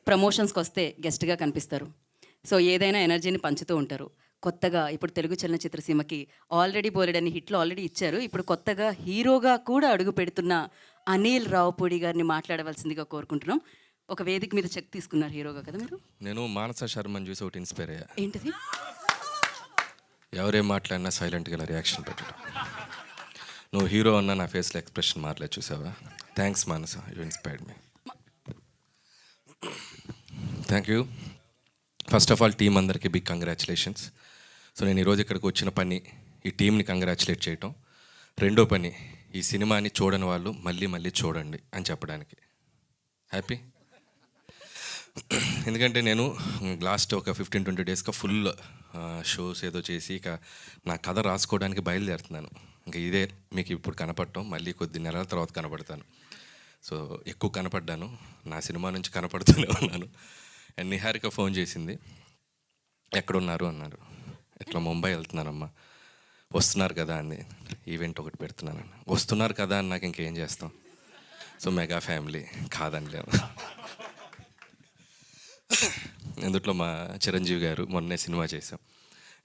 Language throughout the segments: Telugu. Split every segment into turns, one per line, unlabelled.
ప్రమోషన్స్కి వస్తే గెస్ట్గా కనిపిస్తారు. సో ఏదైనా ఎనర్జీని పంచుతూ ఉంటారు. కొత్తగా ఇప్పుడు తెలుగు చలనచిత్ర సీమకి ఆల్రెడీ బోలెడన్ని హిట్లు ఆల్రెడీ ఇచ్చారు. ఇప్పుడు కొత్తగా హీరోగా కూడా అడుగు పెడుతున్న అనిల్ రావుపూడి గారిని మాట్లాడవలసిందిగా కోరుకుంటున్నాం. ఒక వేదిక మీద చెక్ తీసుకున్నారు హీరోగా కదా మీరు?
నేను మానస శర్మని చూసి ఒకటి ఇన్స్పైర్ అయ్యా.
ఏంటిది?
ఎవరేం మాట్లాడినా సైలెంట్గా ఇలా రియాక్షన్ పెట్టడం. నువ్వు హీరో అన్న నా ఫేస్లో ఎక్స్ప్రెషన్ మారలేదు, చూసావా? Thanks Manasa, you inspired me. Thank you. First of all team అందరికీ బిగ్ కంగ్రాచులేషన్స్. సో నేను ఈరోజు ఇక్కడికి వచ్చిన పని ఈ టీంని కంగ్రాచులేట్ చేయటం, రెండో పని ఈ సినిమాని చూడని వాళ్ళు మళ్ళీ మళ్ళీ చూడండి అని చెప్పడానికి. హ్యాపీ. ఎందుకంటే నేను లాస్ట్ ఒక 15-20 డేస్గా ఫుల్ షోస్ ఏదో చేసి ఇక నా కథ రాసుకోవడానికి బయలుదేరుతున్నాను. ఇంకా ఇదే మీకు ఇప్పుడు కనపడటం, మళ్ళీ కొద్ది నెలల తర్వాత కనపడతాను. సో ఎక్కువ కనపడ్డాను, నా సినిమా నుంచి కనపడుతూనే ఉన్నాను. అండ్ నిహారిక ఫోన్ చేసింది, ఎక్కడున్నారు అన్నారు. ఇట్లా ముంబై వెళ్తున్నానమ్మా. వస్తున్నారు కదా అంది. ఈవెంట్ ఒకటి పెడుతున్నాను. వస్తున్నారు కదా అని నాకు ఇంకేం చేస్తాం. సో మెగా ఫ్యామిలీ కాదనిలేము. ఇందుట్లో మా చిరంజీవి గారు మొన్నే సినిమా చేసాం.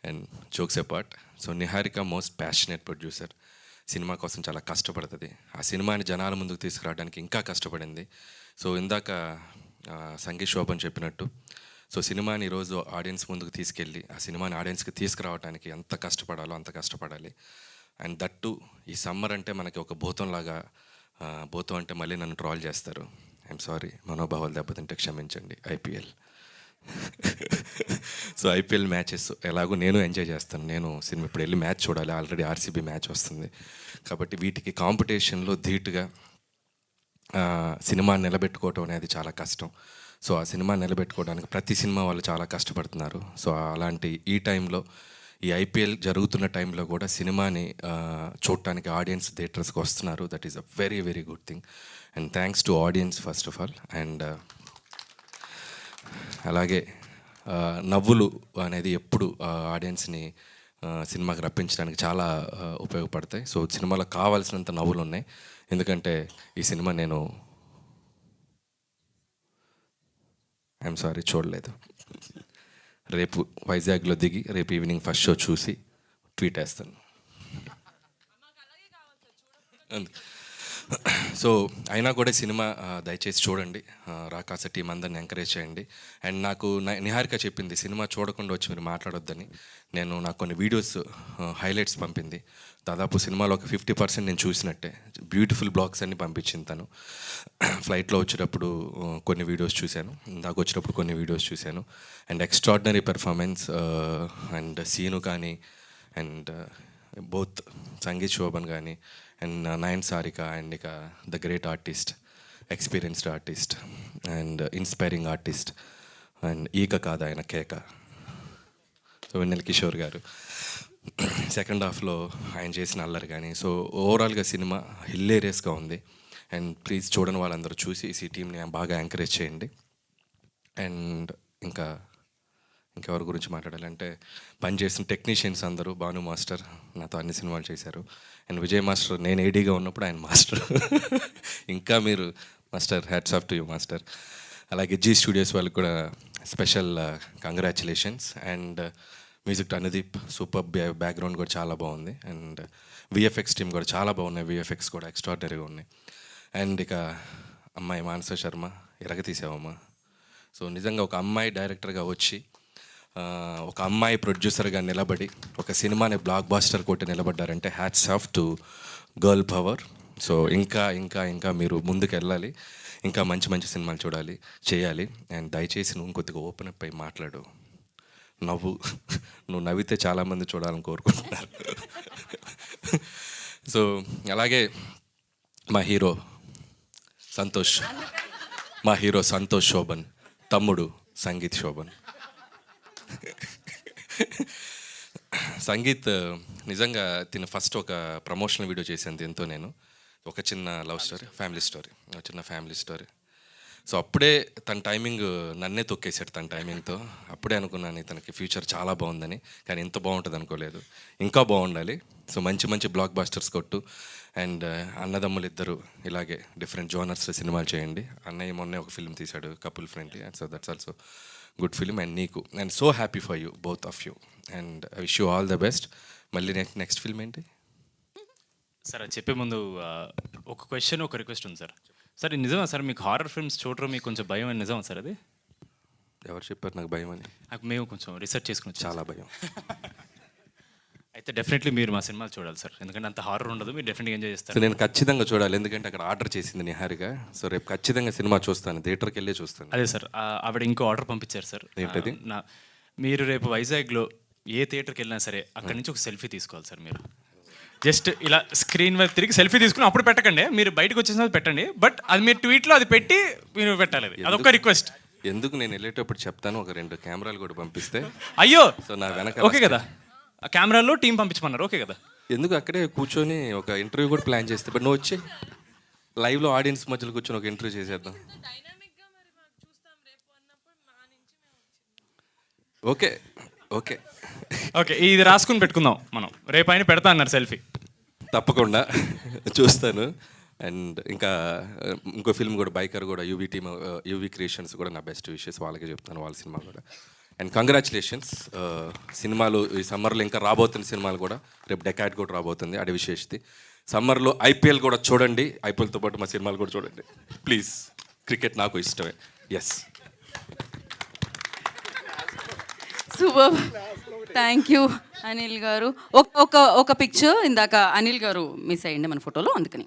And jokes apart, so Niharika most passionate producer. Cinema కోసం చాలా కష్టపడుతుంది. ఆ సినిమాని జనాల ముందుకు తీసుకురావడానికి ఇంకా కష్టపడింది. సో ఇందాక సంగీత్ శోభన్ చెప్పినట్టు, సో సినిమాని ఈరోజు ఆడియన్స్ ముందుకు తీసుకెళ్ళి ఆ సినిమాని ఆడియన్స్కి తీసుకురావడానికి ఎంత కష్టపడాలో అంత కష్టపడాలి. అండ్ దట్టు ఈ సమ్మర్ అంటే మనకి ఒక భూతంలాగా, భూతం అంటే మళ్ళీ నన్ను ట్రాల్ చేస్తారు. ఐఎమ్ సారీ, మనోభావాలు దెబ్బతింటే క్షమించండి. ఐపీఎల్ సో ఐపీఎల్ మ్యాచెస్ ఎలాగో నేను ఎంజాయ్ చేస్తాను. నేను సినిమా ఇప్పుడు వెళ్ళి మ్యాచ్ చూడాలి, ఆల్రెడీ ఆర్సీబీ మ్యాచ్ వస్తుంది. కాబట్టి వీటికి కాంపిటీషన్లో ధీటుగా సినిమా నిలబెట్టుకోవటం అనేది చాలా కష్టం. సో ఆ సినిమా నిలబెట్టుకోవడానికి ప్రతి సినిమా వాళ్ళు చాలా కష్టపడుతున్నారు. సో అలాంటి ఈ టైంలో, ఈ ఐపీఎల్ జరుగుతున్న టైంలో కూడా సినిమాని చూడటానికి ఆడియన్స్ థియేటర్స్కి వస్తున్నారు. That is a very very good thing. And thanks to audience first of all. And అలాగే నవ్వులు అనేది ఎప్పుడు ఆడియన్స్ని సినిమాకి రప్పించడానికి చాలా ఉపయోగపడతాయి. సో సినిమాలో కావాల్సినంత నవ్వులు ఉన్నాయి. ఎందుకంటే ఈ సినిమా నేను ఐఎమ్ సారీ చూడలేదు. రేపు వైజాగ్లో దిగి రేపు ఈవినింగ్ ఫస్ట్ షో చూసి ట్వీట్ వేస్తాను. సో అయినా కూడా సినిమా దయచేసి చూడండి. రాకాస టీం అందరిని ఎంకరేజ్ చేయండి. అండ్ నాకు నిహారిక చెప్పింది సినిమా చూడకుండా వచ్చి మీరు మాట్లాడొద్దని. నాకు కొన్ని వీడియోస్ హైలైట్స్ పంపింది. దాదాపు సినిమాలో ఒక 50% నేను చూసినట్టే. బ్యూటిఫుల్ బ్లాగ్స్ అన్ని పంపించింది తను. ఫ్లైట్లో వచ్చేటప్పుడు కొన్ని వీడియోస్ చూశాను, ఇందాక వచ్చేటప్పుడు కొన్ని వీడియోస్ చూశాను. And extraordinary performance. And Seenu కానీ, అండ్ బోత్ సంగీత్ శోభన్ కానీ, అండ్ నయన్ సారిక, అండ్ ఇక the great artist, experienced artist, and inspiring artist, and ఈక కాదు ఆయన కేక, సో వెన్నెల కిషోర్ గారు. సెకండ్ హాఫ్లో ఆయన చేసిన అల్లరి కానీ, సో ఓవరాల్గా సినిమా హిల్లేరియస్గా ఉంది. అండ్ ప్లీజ్ చూడని వాళ్ళందరూ చూసి ఈ టీంని బాగా ఎంకరేజ్ చేయండి. అండ్ ఇంకెవరి గురించి మాట్లాడాలంటే, పనిచేసిన టెక్నీషియన్స్ అందరూ, భాను మాస్టర్ నాతో అన్ని సినిమాలు చేశారు. అండ్ విజయ్ మాస్టర్ నేను ఏడీగా ఉన్నప్పుడు ఆయన మాస్టర్. ఇంకా మీరు master, hats off to you master. అలాగే జీ స్టూడియోస్ వాళ్ళకి కూడా special congratulations. And music to Anudeep, super background కూడా చాలా బాగుంది. అండ్ విఎఫ్ఎక్స్ టీమ్ కూడా చాలా బాగున్నాయి, విఎఫ్ఎక్స్ కూడా ఎక్స్ట్రాడినరీగా ఉన్నాయి. అండ్ ఇక అమ్మాయి మానస శర్మ, ఎరగతీసావమ్మా. సో నిజంగా ఒక అమ్మాయి డైరెక్టర్గా వచ్చి, ఒక అమ్మాయి ప్రొడ్యూసర్గా నిలబడి ఒక సినిమాని బ్లాక్ బాస్టర్ కొట్టి నిలబడ్డారంటే hats off to girl power. So ఇంకా ఇంకా ఇంకా మీరు ముందుకు వెళ్ళాలి, ఇంకా మంచి మంచి సినిమాలు చూడాలి, చేయాలి. అండ్ దయచేసి నువ్వు కొద్దిగా ఓపెన్ అప్ అయి మాట్లాడు. నువ్వు నవ్వితే చాలామంది చూడాలని కోరుకుంటున్నారు. సో అలాగే మా హీరో సంతోష్ శోభన్ తమ్ముడు సంగీత్ శోభన్. సంగీత్ నిజంగా తిన ఫస్ట్ ఒక ప్రమోషనల్ వీడియో చేశాను దీంతో. నేను ఒక చిన్న లవ్ స్టోరీ, చిన్న ఫ్యామిలీ స్టోరీ. సో అప్పుడే తన టైమింగ్ నన్నే తొక్కేశాడు. తన టైమింగ్తో అప్పుడే అనుకున్నాను ఇతనికి ఫ్యూచర్ చాలా బాగుందని. కానీ ఇంత బాగుంటుంది అనుకోలేదు, ఇంకా బాగుండాలి. సో మంచి మంచి బ్లాక్ బాస్టర్స్ కొట్టు. అండ్ అన్నదమ్ములు ఇద్దరు ఇలాగే డిఫరెంట్ జోనర్స్ సినిమాలు చేయండి. అన్నయ్య మొన్నే ఒక ఫిల్మ్ తీశాడు couple friendly, and so that's also good film. And నీకు and so happy for you both of you and I wish you all the best. మళ్ళీ నెక్స్ట్ ఫిల్మ్ ఏంటి
సార్? అది చెప్పే ముందు ఒక క్వశ్చన్, ఒక రిక్వెస్ట్ ఉంది సార్. సార్ ఇది నిజమా సార్, మీకు హారర్ ఫిల్మ్స్ చూడడం మీకు కొంచెం భయం అని నిజమా సార్? అది
ఎవరు చెప్పారు నాకు భయం అని?
నాకు మేము కొంచెం రీసెర్చ్ చేసుకుని
చాలా భయం.
అయితే డెఫినెట్లీ మీరు మా సినిమాలు చూడాలి సార్, ఎందుకంటే అంత హారర్ ఉండదు, మీరు డెఫినెట్గా ఎంజాయ్
సో
చేస్తారు.
నేను ఖచ్చితంగా చూడాలి, ఎందుకంటే అక్కడ ఆర్డర్ చేసింది నిహారిక. సో రేపు ఖచ్చితంగా సినిమా చూస్తాను, థియేటర్కి వెళ్ళే చూస్తాను.
అదే సార్, ఆవిడ ఇంకో ఆర్డర్ పంపించారు సార్.
ఏంటది?
మీరు రేపు వైజాగ్లో ఏ థియేటర్కి వెళ్ళినా సరే అక్కడి నుంచి ఒక సెల్ఫీ తీసుకోవాలి సార్. మీరు జస్ట్ ఇలా స్క్రీన్ వైపు తిరిగి సెల్ఫీ తీసుకుని అప్పుడు పెట్టకండి, మీరు బయటకు వచ్చేసిన పెట్టండి, బట్ అది మీరు ట్వీట్లో అది పెట్టి మీరు పెట్టాలి. అది అదొక రిక్వెస్ట్.
ఎందుకు నేను వెళ్ళేటప్పుడు చెప్తాను, ఒక 2 కెమెరాలు కూడా పంపిస్తే.
అయ్యో
సో నా వెనక
ఓకే కదా, ఆ కెమెరాలో టీం పంపించమన్నారు, ఓకే కదా.
ఎందుకు అక్కడే కూర్చొని ఒక ఇంటర్వ్యూ కూడా ప్లాన్ చేస్తే, బట్ నువ్వు వచ్చి లైవ్లో ఆడియన్స్ మధ్యలో కూర్చొని ఒక ఇంటర్వ్యూ చేసేద్దాం. ఓకే ఓకే
ఓకే, ఇది రాసుకుని పెట్టుకుందాం మనం, రేపు ఆయన పెడతా అన్నారు సెల్ఫీ.
తప్పకుండా చూస్తాను. అండ్ ఇంకా ఇంకో ఫిల్మ్ కూడా బైకర్ కూడా యూవీ టీమ్, యూవీ క్రియేషన్స్ కూడా నా బెస్ట్ విషెస్ వాళ్ళకే చెప్తాను, వాళ్ళ సినిమా కూడా. అండ్ కంగ్రాచులేషన్స్, సినిమాలు ఈ సమ్మర్లో ఇంకా రాబోతున్న సినిమాలు కూడా, రేపు డెకాడ్ కూడా రాబోతుంది, అది విశేషది. సమ్మర్లో ఐపీఎల్ కూడా చూడండి, ఐపీఎల్తో పాటు మా సినిమాలు కూడా చూడండి ప్లీజ్. క్రికెట్ నాకు ఇష్టమే. Yes,
super, thank you Anil గారు. ఒక పిక్చర్ ఇందాక అనిల్ గారు మిస్ అయ్యండి మన ఫోటోలో, అందుకని